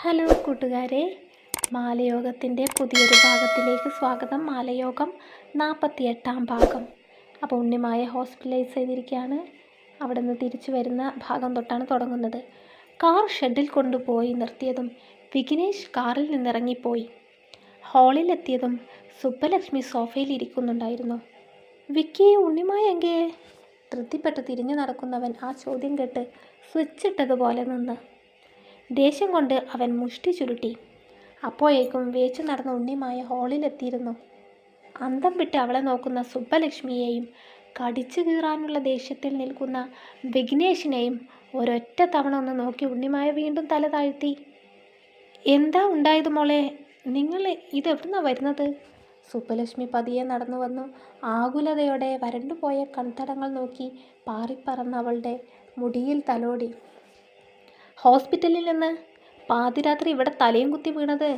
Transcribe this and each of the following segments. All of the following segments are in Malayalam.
ഹലോ കൂട്ടുകാരെ, മാലയോഗത്തിൻ്റെ പുതിയൊരു ഭാഗത്തിലേക്ക് സ്വാഗതം. മാലയോഗം 48-ാം ഭാഗം. അപ്പോൾ ഉണ്ണിമായ ഹോസ്പിറ്റലൈസ് ചെയ്തിരിക്കുകയാണ്. അവിടെ നിന്ന് തിരിച്ചു വരുന്ന ഭാഗം തൊട്ടാണ് തുടങ്ങുന്നത്. കാർ ഷെഡിൽ കൊണ്ടുപോയി നിർത്തിയതും വിഘ്നേഷ് കാറിൽ നിന്നിറങ്ങിപ്പോയി. ഹാളിലെത്തിയതും സുബ്ബലക്ഷ്മി സോഫയിൽ ഇരിക്കുന്നുണ്ടായിരുന്നു. വിക്കി, ഉണ്ണിമായ എങ്കേ? ധൃതിപ്പെട്ട് തിരിഞ്ഞു നടക്കുന്നവൻ ആ ചോദ്യം കേട്ട് സ്വിച്ചിട്ടതുപോലെ നിന്ന്. ദേഷ്യം കൊണ്ട് അവൻ മുഷ്ടി ചുരുട്ടി. അപ്പോഴേക്കും വേച്ചു നടന്ന ഉണ്ണിമായ ഹാളിലെത്തിയിരുന്നു. അന്തം വിട്ട് അവളെ നോക്കുന്ന സുബ്ബലക്ഷ്മിയെയും കടിച്ചു കീറാനുള്ള ദേഷ്യത്തിൽ നിൽക്കുന്ന വിഘ്നേഷിനെയും ഒരൊറ്റ തവണ ഒന്ന് നോക്കി ഉണ്ണിമായ വീണ്ടും തല താഴ്ത്തി. എന്താ ഉണ്ടായത് മോളെ? നിങ്ങൾ ഇതെവിടുന്നാണ് വരുന്നത്? സുബ്ബലക്ഷ്മി പതിയെ നടന്നു വന്നു. ആകുലതയോടെ വരണ്ടുപോയ കൺതടങ്ങൾ നോക്കി പാറിപ്പറന്ന അവളുടെ മുടിയിൽ തലോടി. ഹോസ്പിറ്റലിൽ നിന്ന് പാതിരാത്രി ഇവിടെ തലയും കുത്തി വീണത്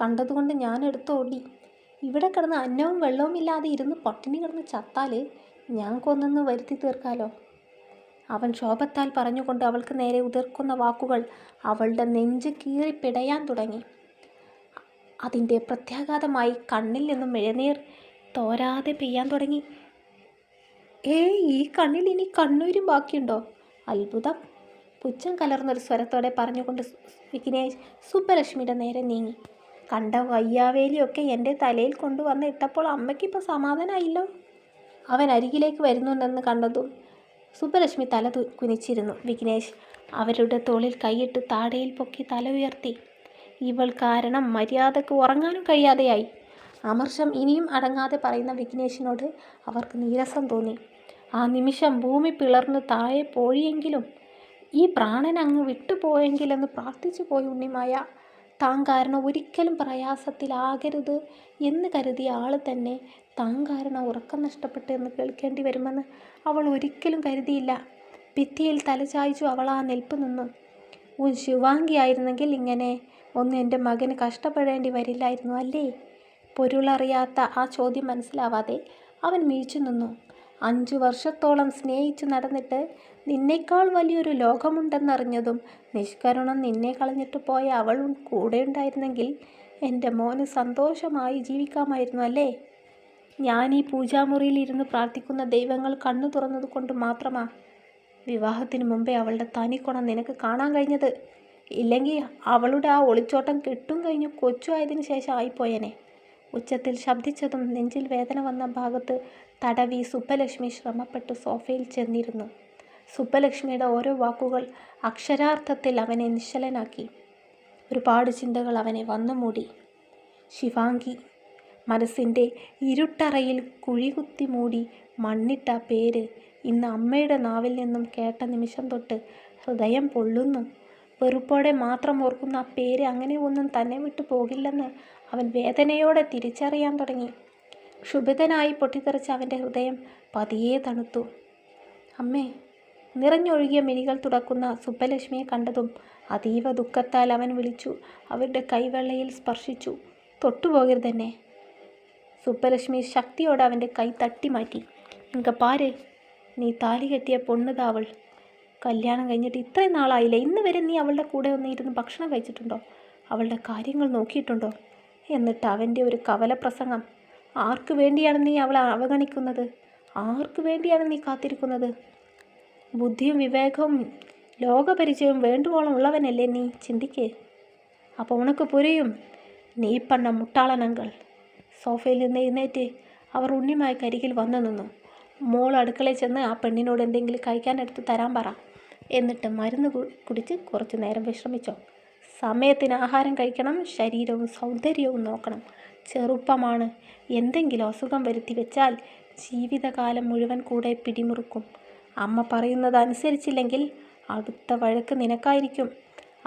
കണ്ടതുകൊണ്ട് ഞാൻ എടുത്തോടി. ഇവിടെ കിടന്ന് അന്നവും വെള്ളവും ഇല്ലാതെ ഇരുന്ന് പട്ടിണി കിടന്ന് ചത്താൽ ഞാൻ കൊന്നെന്ന് വരുത്തി തീർക്കാലോ. അവൻ ശോഭത്താൽ പറഞ്ഞുകൊണ്ട് അവൾക്ക് നേരെ ഉതിർക്കുന്ന വാക്കുകൾ അവളുടെ നെഞ്ച് കീറി പിടയാൻ തുടങ്ങി. അതിൻ്റെ പ്രത്യാഘാതമായി കണ്ണിൽ നിന്നും ഇഴനീർ തോരാതെ പെയ്യാൻ തുടങ്ങി. ഈ കണ്ണിൽ ഇനി കണ്ണൂരും ബാക്കിയുണ്ടോ? അത്ഭുതം! പുച്ഛം കലർന്നൊരു സ്വരത്തോടെ പറഞ്ഞുകൊണ്ട് വിഘ്നേഷ് സുബ്ബലക്ഷ്മിയുടെ നേരെ നീങ്ങി. കണ്ട വയ്യാവേലിയൊക്കെ എൻ്റെ തലയിൽ കൊണ്ടുവന്ന് ഇട്ടപ്പോൾ അമ്മയ്ക്കിപ്പോൾ സമാധാനമായില്ലോ. അവൻ അരികിലേക്ക് വരുന്നുണ്ടെന്ന് കണ്ടതും സുബ്ബലക്ഷ്മി തല കുനിച്ചിരുന്നു. വിഘ്നേഷ് അവരുടെ തോളിൽ കൈയിട്ട് താടയിൽ പൊക്കി തല ഉയർത്തി. ഇവൾ കാരണം മര്യാദക്ക് ഉറങ്ങാനും കഴിയാതെയായി. അമർഷം ഇനിയും അടങ്ങാതെ പറയുന്ന വിഘ്നേഷിനോട് അവർക്ക് നീരസം തോന്നി. ആ നിമിഷം ഭൂമി പിളർന്ന് താഴെ പോയെങ്കിലും ഈ പ്രാണൻ അങ്ങ് വിട്ടുപോയെങ്കിലെന്ന് പ്രാർത്ഥിച്ചു പോയി ഉണ്ണിമായ. താൻ കാരണം ഒരിക്കലും പ്രയാസത്തിലാകരുത് എന്ന് കരുതിയ ആൾ തന്നെ താൻ കാരണം ഉറക്കം നഷ്ടപ്പെട്ടു എന്ന് കേൾക്കേണ്ടി വരുമെന്ന് അവൾ ഒരിക്കലും കരുതിയില്ല. ഭിത്തിയിൽ തലചായ്ച്ചു അവൾ ആ നിൽപ്പ് നിന്നു. ശിവാംഗിയായിരുന്നെങ്കിൽ ഇങ്ങനെ ഒന്നും എൻ്റെ മകന് കഷ്ടപ്പെടേണ്ടി വരില്ലായിരുന്നു അല്ലേ? പൊരുളറിയാത്ത ആ ചോദ്യം മനസ്സിലാവാതെ അവൻ മീച്ചു നിന്നു. 5 വർഷത്തോളം സ്നേഹിച്ച് നടന്നിട്ട് നിന്നേക്കാൾ വലിയൊരു ലോകമുണ്ടെന്നറിഞ്ഞതും നിഷ്കരുണം നിന്നെ കളഞ്ഞിട്ട് പോയ അവൾ കൂടെ ഉണ്ടായിരുന്നെങ്കിൽ എൻ്റെ മോന് സന്തോഷമായി ജീവിക്കാമായിരുന്നു അല്ലേ? ഞാൻ ഈ പൂജാമുറിയിൽ ഇരുന്ന് പ്രാർത്ഥിക്കുന്ന ദൈവങ്ങൾ കണ്ണു തുറന്നത് കൊണ്ട് മാത്രമാ വിവാഹത്തിന് മുമ്പേ അവളുടെ തനിക്കുണം നിനക്ക് കാണാൻ കഴിഞ്ഞത്. ഇല്ലെങ്കിൽ അവളുടെ ആ ഒളിച്ചോട്ടം കെട്ടും കഴിഞ്ഞു കൊച്ചു ആയതിനു ശേഷം ആയിപ്പോയേനെ. ഉച്ചത്തിൽ ശബ്ദിച്ചതും നെഞ്ചിൽ വേദന വന്ന ഭാഗത്ത് തടവി സുബ്ബലക്ഷ്മി ശ്രമപ്പെട്ട് സോഫയിൽ ചെന്നിരുന്നു. സുബ്ബലക്ഷ്മിയുടെ ഓരോ വാക്കുകൾ അക്ഷരാർത്ഥത്തിൽ അവനെ നിശ്ചലനാക്കി. ഒരുപാട് ചിന്തകൾ അവനെ വന്നു മൂടി. ശിവാംഗി. മനസ്സിൻ്റെ ഇരുട്ടറയിൽ കുഴികുത്തി മൂടി മണ്ണിട്ട പേര് ഇന്ന് അമ്മയുടെ നാവിൽ നിന്നും കേട്ട നിമിഷം തൊട്ട് ഹൃദയം പൊള്ളുന്നു. വെറുപ്പോടെ മാത്രം ഓർക്കുന്ന ആ പേര് അങ്ങനെ ഒന്നും തന്നെ വിട്ടു പോകില്ലെന്ന് അവൻ വേദനയോടെ തിരിച്ചറിയാൻ തുടങ്ങി. ക്ഷുഭിതനായി പൊട്ടിത്തെറിച്ച അവൻ്റെ ഹൃദയം പതിയെ തണുത്തു. അമ്മേ! നിറഞ്ഞൊഴുകിയ മിഴികൾ തുടക്കുന്ന സുബ്ബലക്ഷ്മിയെ കണ്ടതും അതീവ ദുഃഖത്താൽ അവൻ വിളിച്ചു. അവരുടെ കൈവെള്ളയിൽ സ്പർശിച്ചു. തൊട്ടുപോകരുതെന്നെ. സുബ്ബലക്ഷ്മി ശക്തിയോടെ അവൻ്റെ കൈ തട്ടി മാറ്റി. ഇങ്ക പാര്, നീ താലി കെട്ടിയ പൊണ്ണുതാവൾ. കല്യാണം കഴിഞ്ഞിട്ട് ഇത്രയും നാളായില്ലേ? ഇന്ന് വരെ നീ അവളുടെ കൂടെ ഒന്ന് ഇരുന്ന് ഭക്ഷണം കഴിച്ചിട്ടുണ്ടോ? അവളുടെ കാര്യങ്ങൾ നോക്കിയിട്ടുണ്ടോ? എന്നിട്ട് അവൻ്റെ ഒരു കവലപ്രസംഗം. ആർക്ക് വേണ്ടിയാണ് നീ അവളെ അവഗണിക്കുന്നത്? ആർക്ക് വേണ്ടിയാണ് നീ കാത്തിരിക്കുന്നത്? ബുദ്ധിയും വിവേകവും ലോകപരിചയവും വേണ്ടുവോളം ഉള്ളവനല്ലേ നീ? ചിന്തിക്കേ. അപ്പോൾ ഉണക്ക് പുരയും നീ പണ്ണ മുട്ടാളനങ്ങൾ. സോഫയിൽ നിന്ന് എഴുന്നേറ്റ് അവർ ഉണ്ണിമായ കരികിൽ വന്നു നിന്നു. മോൾ അടുക്കളയിൽ ചെന്ന് ആ പെണ്ണിനോട് എന്തെങ്കിലും കഴിക്കാൻ എടുത്ത് തരാൻ പറ. എന്നിട്ട് മരുന്ന് കുടിച്ച് കുറച്ച് നേരം വിശ്രമിച്ചോ. സമയത്തിന് ആഹാരം കഴിക്കണം. ശരീരവും സൗന്ദര്യവും നോക്കണം. ചെറുപ്പമാണ്. എന്തെങ്കിലും അസുഖം വരുത്തി വെച്ചാൽ ജീവിതകാലം മുഴുവൻ കൂടെ പിടിമുറുക്കും. അമ്മ പറയുന്നത് അനുസരിച്ചില്ലെങ്കിൽ അടുത്ത വഴക്ക് നിനക്കായിരിക്കും.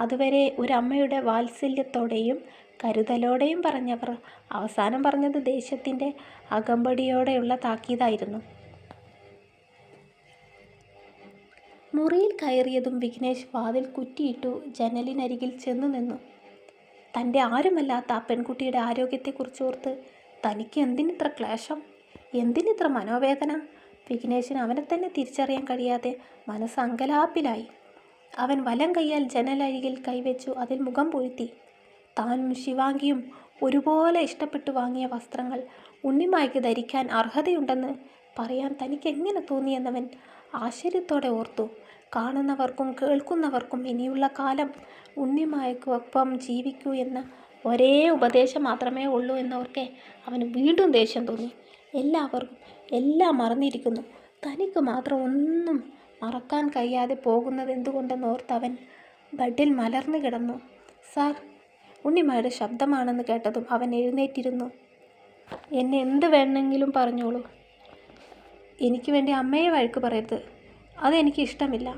അതുവരെ ഒരമ്മയുടെ വാത്സല്യത്തോടെയും കരുതലോടെയും പറഞ്ഞവർ അവസാനം പറഞ്ഞത് ദേഷ്യത്തിൻ്റെ അകമ്പടിയോടെയുള്ള താക്കീതായിരുന്നു. മുറിയിൽ കയറിയതും വിഘ്നേഷ് വാതിൽ കുറ്റിയിട്ടു ജനലിനരികിൽ ചെന്നു നിന്നു. തൻ്റെ ആരുമല്ലാത്ത ആ പെൺകുട്ടിയുടെ ആരോഗ്യത്തെക്കുറിച്ച് ഓർത്ത് തനിക്ക് എന്തിനിത്ര ക്ലേശം, എന്തിനിത്ര മനോവേദന? വിഘ്നേഷിന് അവനെ തന്നെ തിരിച്ചറിയാൻ കഴിയാതെ മനസ്സ് അങ്കലാപ്പിലായി. അവൻ വലം കൈയാൽ ജനലരികിൽ കൈവച്ചു അതിൽ മുഖം പൂഴ്ത്തി. താനും ശിവാംഗിയും ഒരുപോലെ ഇഷ്ടപ്പെട്ടു വാങ്ങിയ വസ്ത്രങ്ങൾ ഉണ്ണിമായ്ക്ക് ധരിക്കാൻ അർഹതയുണ്ടെന്ന് പറയാൻ തനിക്ക് എങ്ങനെ തോന്നിയെന്നവൻ ആശ്ചര്യത്തോടെ ഓർത്തു. കാണുന്നവർക്കും കേൾക്കുന്നവർക്കും ഇനിയുള്ള കാലം ഉണ്ണിമായ്ക്കൊപ്പം ജീവിക്കൂ എന്ന ഒരേ ഉപദേശം മാത്രമേ ഉള്ളൂ എന്നോർക്കെ അവന് വീണ്ടും ദേഷ്യം തോന്നി. എല്ലാവർക്കും എല്ലാം മറന്നിരിക്കുന്നു, തനിക്ക് മാത്രം ഒന്നും മറക്കാൻ കഴിയാതെ പോകുന്നത് എന്തുകൊണ്ടെന്നോർത്ത് അവൻ ബെഡിൽ മലർന്നു കിടന്നു. സാർ, ഉണ്ണിമായുടെ ശബ്ദമാണെന്ന് കേട്ടതും അവൻ എഴുന്നേറ്റിരുന്നു. എന്നെ എന്ത് വേണമെങ്കിലും പറഞ്ഞോളൂ. എനിക്ക് വേണ്ടി അമ്മയെ വഴക്ക് പറയരുത്, അതെനിക്ക് ഇഷ്ടമില്ല.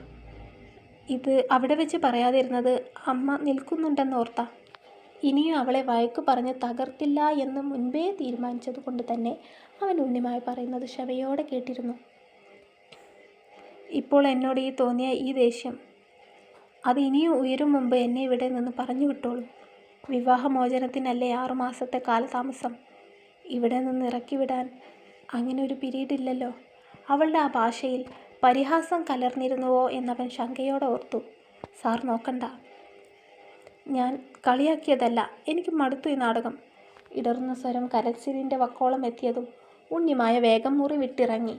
ഇത് അവിടെ വെച്ച് പറയാതിരുന്നത് അമ്മ നിൽക്കുന്നുണ്ടെന്നോർത്താ. ഇനിയും അവളെ വഴക്ക് പറഞ്ഞ് തകർത്തില്ല എന്ന് മുൻപേ തീരുമാനിച്ചത് കൊണ്ട് തന്നെ അവൻ ഉണ്ണിമായ പറയുന്നത് ക്ഷമയോടെ കേട്ടിരുന്നു. ഇപ്പോൾ എന്നോട് തോന്നിയ ഈ ദേഷ്യം, അത് ഇനിയും ഉയരും മുമ്പ് എന്നെ ഇവിടെ നിന്ന് പറഞ്ഞു വിട്ടോളൂ. വിവാഹമോചനത്തിനല്ലേ 6 മാസത്തെ കാലതാമസം. ഇവിടെ നിന്ന് ഇറക്കി വിടാൻ അങ്ങനെ ഒരു പീരീഡ് ഇല്ലല്ലോ. അവളുടെ ആ ഭാഷയിൽ പരിഹാസം കലർന്നിരുന്നുവോ എന്നവൻ ശങ്കയോടെ ഓർത്തു. സാർ നോക്കണ്ട, ഞാൻ കളിയാക്കിയതല്ല, എനിക്ക് മടുത്തു ഈ നാടകം. ഇടറുന്ന സ്വരം കരച്ചിലിൻ്റെ വക്കോളം എത്തിയതും ഉണ്ണിമായ വേഗം മുറി വിട്ടിറങ്ങി.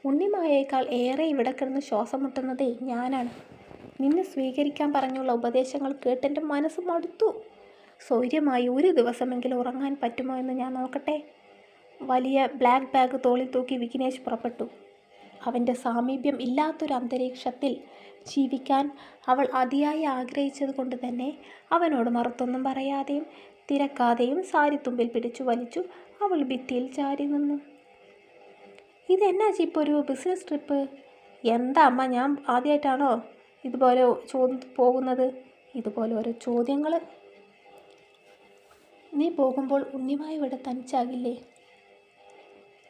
ഉണ്ണിമായേക്കാൾ ഏറെ ഇവിടെ കിടന്ന് ശ്വാസം മുട്ടുന്നതേ ഞാനാണ്. നിന്നെ സ്വീകരിക്കാൻ പറഞ്ഞുള്ള ഉപദേശങ്ങൾ കേട്ടെൻ്റെ മനസ്സ് മടുത്തു. സ്വൈര്യമായി ഒരു ദിവസമെങ്കിലും ഉറങ്ങാൻ പറ്റുമോ എന്ന് ഞാൻ നോക്കട്ടെ. വലിയ ബ്ലാക്ക് ബാഗ് തോളിൽ തൂക്കി വിഘ്നേഷ് പുറപ്പെട്ടു. അവൻ്റെ സാമീപ്യം ഇല്ലാത്തൊരു അന്തരീക്ഷത്തിൽ ജീവിക്കാൻ അവൾ അതിയായി ആഗ്രഹിച്ചത് കൊണ്ട് തന്നെ അവനോട് മറുത്തൊന്നും പറയാതെയും തിരക്കാതെയും സാരിത്തുമ്പിൽ പിടിച്ചു വലിച്ചു അവൾ ഭിത്തിയിൽ ചാരി നിന്നു. ഇതെന്നാ ഇപ്പോൾ ഒരു ബിസിനസ് ട്രിപ്പ്? എന്താ അമ്മ, ഞാൻ ആദ്യമായിട്ടാണോ ഇതുപോലെ പോകുന്നത്? ഇതുപോലെ ഓരോ ചോദ്യങ്ങൾ. നീ പോകുമ്പോൾ ഉണ്ണിമായ ഇവിടെ തനിച്ചാകില്ലേ?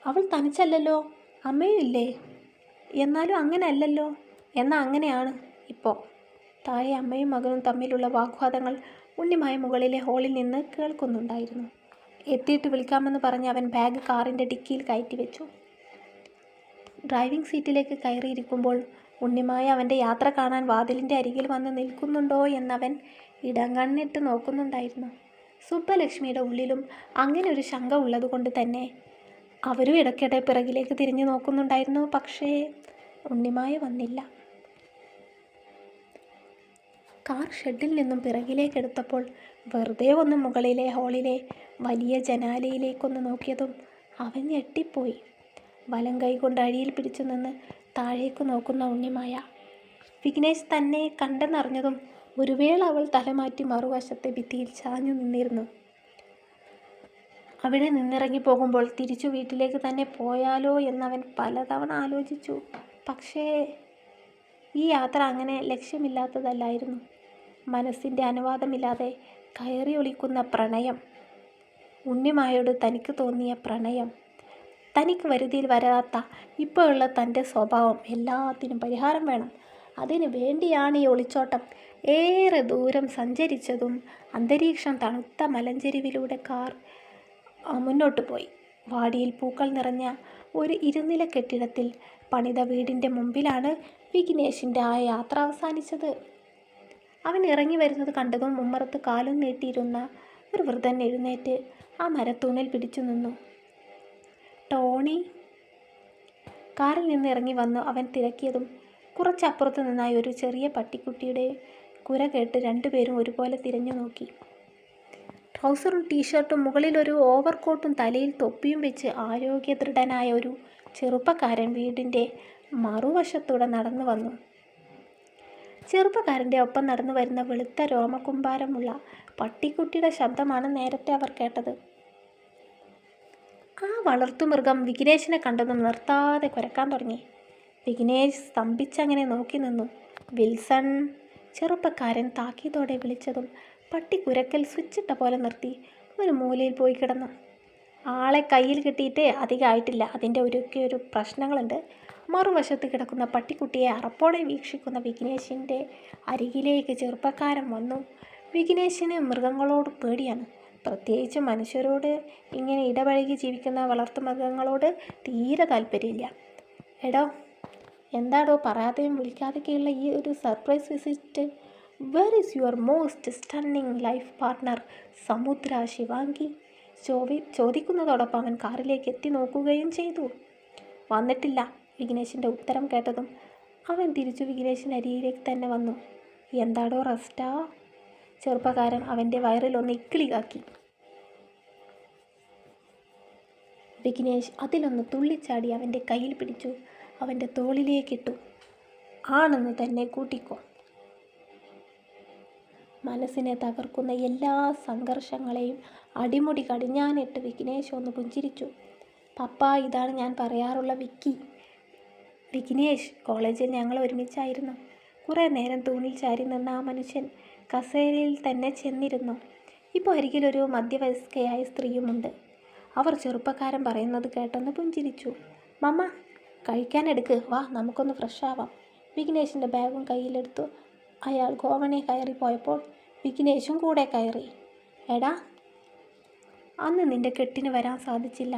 അവൾ തനിച്ചല്ലല്ലോ, അമ്മയും ഇല്ലേ? എന്നാലും അങ്ങനെ അല്ലല്ലോ. എന്നാൽ അങ്ങനെയാണ് ഇപ്പോൾ. താഴെ അമ്മയും മകനും തമ്മിലുള്ള വാഗ്വാദങ്ങൾ ഉണ്ണിമായ മുകളിലെ ഹാളിൽ നിന്ന് കേൾക്കുന്നുണ്ടായിരുന്നു. എത്തിയിട്ട് വിളിക്കാമെന്ന് പറഞ്ഞ് അവൻ ബാഗ് കാറിൻ്റെ ഡിക്കിയിൽ കയറ്റി വെച്ചു. ഡ്രൈവിംഗ് സീറ്റിലേക്ക് കയറിയിരിക്കുമ്പോൾ ഉണ്ണിമായ അവൻ്റെ യാത്ര കാണാൻ വാതിലിൻ്റെ അരികിൽ വന്ന് നിൽക്കുന്നുണ്ടോ എന്നവൻ ഇടം കണ്ണിട്ട് നോക്കുന്നുണ്ടായിരുന്നു. സുബ്ബലക്ഷ്മിയുടെ ഉള്ളിലും അങ്ങനെ ഒരു ശങ്ക ഉള്ളതുകൊണ്ട് തന്നെ അവരും ഇടയ്ക്കിടെ പിറകിലേക്ക് തിരിഞ്ഞു നോക്കുന്നുണ്ടായിരുന്നു. പക്ഷേ ഉണ്ണിമായ വന്നില്ല. കാർ ഷെഡിൽ നിന്നും പിറകിലേക്കെടുത്തപ്പോൾ വെറുതെ ഒന്ന് മുകളിലെ ഹാളിലെ വലിയ ജനാലയിലേക്കൊന്ന് നോക്കിയതും അവൻ ഞെട്ടിപ്പോയി. വലം കൈ കൊണ്ട് അഴിയിൽ പിടിച്ചു നിന്ന് താഴേക്ക് നോക്കുന്ന ഉണ്ണിമായ. വിഘ്നേഷ് തന്നെ കണ്ടെന്നറിഞ്ഞതും ഒരു വേള അവൾ തലമാറ്റി മറുവശത്തെ ഭിത്തിയിൽ ചാഞ്ഞു നിന്നിരുന്നു. അവിടെ നിന്നിറങ്ങി പോകുമ്പോൾ തിരിച്ചു വീട്ടിലേക്ക് തന്നെ പോയാലോ എന്നവൻ പലതവണ ആലോചിച്ചു. പക്ഷേ ഈ യാത്ര അങ്ങനെ ലക്ഷ്യമില്ലാത്തതല്ലായിരുന്നു. മനസ്സിൻ്റെ അനുവാദമില്ലാതെ കയറി ഒളിക്കുന്ന പ്രണയം, ഉണ്ണിമായോട് തനിക്ക് തോന്നിയ പ്രണയം, തനിക്ക് വരുതിയിൽ വരാത്ത ഇപ്പോഴുള്ള തൻ്റെ സ്വഭാവം, എല്ലാത്തിനും പരിഹാരം വേണം. അതിനു വേണ്ടിയാണ് ഈ ഒളിച്ചോട്ടം. ഏറെ ദൂരം സഞ്ചരിച്ചതും അന്തരീക്ഷം തണുത്ത മലഞ്ചെരിവിലൂടെ കാർ മുന്നോട്ട് പോയി. വാടിയിൽ പൂക്കൾ നിറഞ്ഞ ഒരു ഇരുനില കെട്ടിടത്തിൽ പണിത വീടിൻ്റെ മുമ്പിലാണ് വിഘ്നേഷിൻ്റെ ആ യാത്ര അവസാനിച്ചത്. അവൻ ഇറങ്ങി വരുന്നത് കണ്ടതും ഉമ്മറത്ത് കാലും നീട്ടിയിരുന്ന ഒരു വൃദ്ധൻ എഴുന്നേറ്റ് ആ മരത്തൂണിൽ പിടിച്ചു നിന്നു. ടോണി. കാറിൽ നിന്ന് ഇറങ്ങി വന്നു അവൻ തിരക്കിയതും കുറച്ചപ്പുറത്ത് നിന്നായി ഒരു ചെറിയ പട്ടിക്കുട്ടിയുടെ കുര കേട്ട് രണ്ടുപേരും ഒരുപോലെ തിരഞ്ഞു നോക്കി. ട്രൗസറും ടീഷർട്ടും മുകളിലൊരു ഓവർകോട്ടും തലയിൽ തൊപ്പിയും വെച്ച് ആരോഗ്യദൃഢനായ ഒരു ചെറുപ്പക്കാരൻ വീടിൻ്റെ മറുവശത്തൂടെ നടന്നു വന്നു. ചെറുപ്പക്കാരൻ്റെ ഒപ്പം നടന്നു വരുന്ന വെളുത്ത രോമകുമ്പാരമുള്ള പട്ടിക്കുട്ടിയുടെ ശബ്ദമാണ് നേരത്തെ അവർ കേട്ടത്. ആ വളർത്തുമൃഗം വിഘ്നേഷിനെ കണ്ടതും നിർത്താതെ കുരക്കാൻ തുടങ്ങി. വിഘ്നേഷ് സ്തംഭിച്ചങ്ങനെ നോക്കി നിന്നു. വിൽസൺ, ചെറുപ്പക്കാരൻ താക്കീതോടെ വിളിച്ചതും പട്ടി കുരക്കൽ സ്വിച്ചിട്ട പോലെ നിർത്തി ഒരു മൂലയിൽ പോയി കിടന്നു. ആളെ കയ്യിൽ കിട്ടിയിട്ട് അധികമായിട്ടില്ല, അതിൻ്റെ ഒരു പ്രശ്നങ്ങളുണ്ട്. മറുവശത്ത് കിടക്കുന്ന പട്ടിക്കുട്ടിയെ അറപ്പോടെ വീക്ഷിക്കുന്ന വിഘ്നേഷിൻ്റെ അരികിലേക്ക് ചെറുപ്പക്കാരൻ വന്നു. വിഘ്നേഷിന് മൃഗങ്ങളോട് പേടിയാണ്, പ്രത്യേകിച്ച് മനുഷ്യരോട് ഇങ്ങനെ ഇടപഴകി ജീവിക്കുന്ന വളർത്തുമൃഗങ്ങളോട് തീരെ താല്പര്യമില്ല. എടോ, എന്താടോ പറയാതെയും വിളിക്കാതെയൊക്കെയുള്ള ഈ ഒരു surprise visit? Were is your most stunning life partner സമുദ്ര ശിവാംഗി? ചോദിക്കുന്നതോടൊപ്പം അവൻ കാറിലേക്ക് എത്തി നോക്കുകയും ചെയ്തു. വന്നിട്ടില്ല. വിഘ്നേഷിൻ്റെ ഉത്തരം കേട്ടതും അവൻ തിരിച്ചു വിഘ്നേഷിൻ്റെ അരിയിലേക്ക് തന്നെ വന്നു. എന്താടോ റെസ്റ്റാ? ചെറുപ്പക്കാരൻ അവൻ്റെ വയറിലൊന്ന് ഇക്കിളിയാക്കി. വിഘ്നേഷ് അതിലൊന്ന് തുള്ളിച്ചാടി അവൻ്റെ കയ്യിൽ പിടിച്ചു അവൻ്റെ തോളിലേക്കിട്ടു. ആണെന്ന് തന്നെ കൂട്ടിക്കോ. മനസ്സിനെ തകർക്കുന്ന എല്ലാ സംഘർഷങ്ങളെയും അടിമുടി കടിഞ്ഞാനിട്ട് വിഘ്നേഷ് ഒന്ന് പുഞ്ചിരിച്ചു. പപ്പ, ഇതാണ് ഞാൻ പറയാറുള്ള വിക്കി. വിഘ്നേഷ്, കോളേജിൽ ഞങ്ങൾ ഒരുമിച്ചായിരുന്നു. കുറേ നേരം തൂണിൽ ചാരി നിന്ന ആ മനുഷ്യൻ കസേരയിൽ തന്നെ ചെന്നിരുന്നു. ഇപ്പോൾ അരികിലൊരു മധ്യവയസ്കയായ സ്ത്രീയുമുണ്ട്. അവർ ചെറുപ്പക്കാരൻ പറയുന്നത് കേട്ടൊന്ന് പുഞ്ചിരിച്ചു. മമ്മ, കഴിക്കാനെടുക്ക്, വാ നമുക്കൊന്ന് ഫ്രഷ് ആവാം. വിഘ്നേഷിൻ്റെ ബാഗും കയ്യിലെടുത്തു അയാൾ ഗോവണി കയറിപ്പോയപ്പോൾ വിഘ്നേഷും കൂടെ കയറി. എടാ, അന്ന് നിൻ്റെ കെട്ടിന് വരാൻ സാധിച്ചില്ല.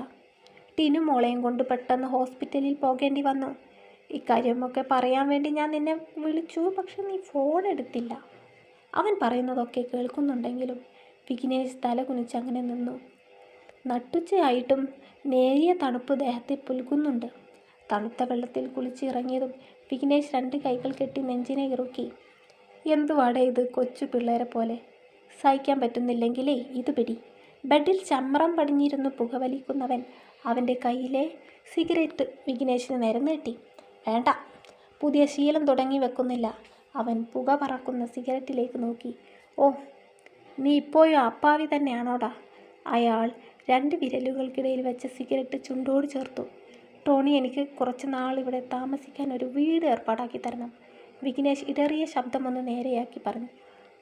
ടിനും മോളെയും കൊണ്ട് പെട്ടെന്ന് ഹോസ്പിറ്റലിൽ പോകേണ്ടി വന്നു. ഇക്കാര്യമൊക്കെ പറയാൻ വേണ്ടി ഞാൻ നിന്നെ വിളിച്ചു, പക്ഷെ നീ ഫോൺ എടുത്തില്ല. അവൻ പറയുന്നതൊക്കെ കേൾക്കുന്നുണ്ടെങ്കിലും വിഘ്നേഷ് തല കുനിച്ചങ്ങനെ നിന്നു. നട്ടുച്ചയായിട്ടും നേരിയ തണുപ്പ് ദേഹത്തെ പുൽകുന്നുണ്ട്. തണുത്ത വെള്ളത്തിൽ കുളിച്ചിറങ്ങിയതും വിഘ്നേഷ് 2 കൈകൾ കെട്ടി നെഞ്ചിനെ ഇറുക്കി. എന്തുവാടേ ഇത്, കൊച്ചു പിള്ളേരെ പോലെ? സഹിക്കാൻ പറ്റുന്നില്ലെങ്കിലേ ഇത് പിടി. ബെഡിൽ ചമ്രം പടിഞ്ഞിരുന്നു പുകവലിക്കുന്നവൻ അവൻ്റെ കയ്യിലെ സിഗരറ്റ് വിഘ്നേഷിന് നേരെ നീട്ടി. വേണ്ട, പുതിയ ശീലം തുടങ്ങി വെക്കുന്നില്ല. അവൻ പുക പറക്കുന്ന സിഗരറ്റിലേക്ക് നോക്കി. ഓ, നീ ഇപ്പോഴും അപ്പാവി തന്നെയാണോടാ? അയാൾ 2 വിരലുകൾക്കിടയിൽ വെച്ച സിഗരറ്റ് ചുണ്ടോട് ചേർത്തു. ടോണി, എനിക്ക് കുറച്ച് നാൾ ഇവിടെ താമസിക്കാൻ ഒരു വീട് ഏർപ്പാടാക്കി തരണം. വിഘ്നേഷ് ഇടറിയ ശബ്ദമൊന്ന് നേരെയാക്കി പറഞ്ഞു.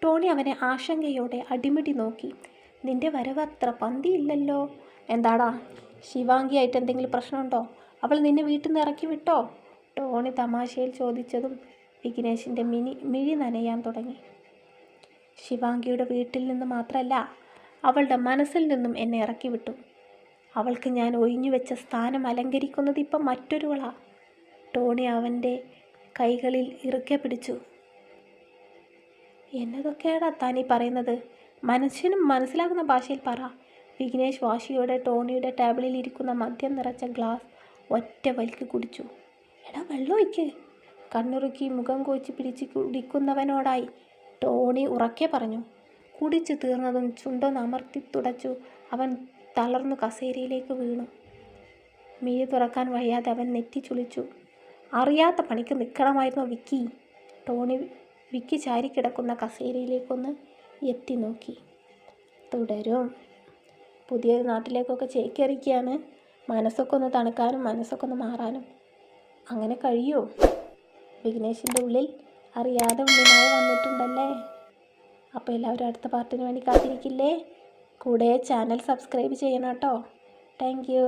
ടോണി അവനെ ആശങ്കയോടെ അടിമുടി നോക്കി. നിന്റെ വരവ് അത്ര പന്തിയില്ലല്ലോ. എന്താടാ, ശിവാംഗിയായിട്ട് എന്തെങ്കിലും പ്രശ്നമുണ്ടോ? അവൾ നിന്നെ വീട്ടിൽ നിന്ന് ഇറക്കി വിട്ടോ? ടോണി തമാശയിൽ ചോദിച്ചതും വിഘ്നേഷിൻ്റെ മിഴി നനയാൻ തുടങ്ങി. ശിവാംഗിയുടെ വീട്ടിൽ നിന്ന് മാത്രമല്ല, അവളുടെ മനസ്സിൽ നിന്നും എന്നെ ഇറക്കി വിട്ടു. അവൾക്ക് ഞാൻ ഒഴിഞ്ഞുവെച്ച സ്ഥാനം അലങ്കരിക്കുന്നത് ഇപ്പം മറ്റൊരുവളാ. ടോണി അവൻ്റെ കൈകളിൽ ഇറുക്കെ പിടിച്ചു. എന്നതൊക്കെയാടാ താനീ പറയുന്നത്? മനുഷ്യനും മനസ്സിലാകുന്ന ഭാഷയിൽ പറ. വിഘ്നേഷ് വാശിയോടെ ടോണിയുടെ ടേബിളിൽ ഇരിക്കുന്ന മദ്യം നിറച്ച ഗ്ലാസ് ഒറ്റ വലിക്ക് കുടിച്ചു. എടാ, വെള്ളമൊഴിക്ക്. കണ്ണുറുക്കി മുഖം കോച്ചി പിടിച്ച് കുടിക്കുന്നവനോടായി ടോണി ഉറക്കെ പറഞ്ഞു. കുടിച്ചു തീർന്നതും ചുണ്ടൊന്ന് അമർത്തി തുടച്ചു അവൻ തളർന്നു കസേരയിലേക്ക് വീണു. മിഴി തുറക്കാൻ വയ്യാതെ അവൻ നെറ്റി ചുളിച്ചു. അറിയാത്ത പണിക്ക് നിൽക്കണമായിരുന്നു വിക്കി. ടോണി വിക്കി ചാരിക്കിടക്കുന്ന കസേരയിലേക്കൊന്ന് എത്തി നോക്കി. തുടരും. പുതിയൊരു നാട്ടിലേക്കൊക്കെ ചേക്കേറിക്കുകയാണ്. മനസ്സൊക്കെ ഒന്ന് തണുക്കാനും മനസ്സൊക്കെ ഒന്ന് മാറാനും. അങ്ങനെ കഴിയുമോ? വിഘ്നേഷിൻ്റെ ഉള്ളിൽ അറിയാതെ ഉള്ളിനായി വന്നിട്ടുണ്ടല്ലേ. അപ്പോൾ എല്ലാവരും അടുത്ത പാർട്ടിന് വേണ്ടി കാത്തിരിക്കില്ലേ? കൂടെ ചാനൽ സബ്സ്ക്രൈബ് ചെയ്യണം കേട്ടോ. Thank you.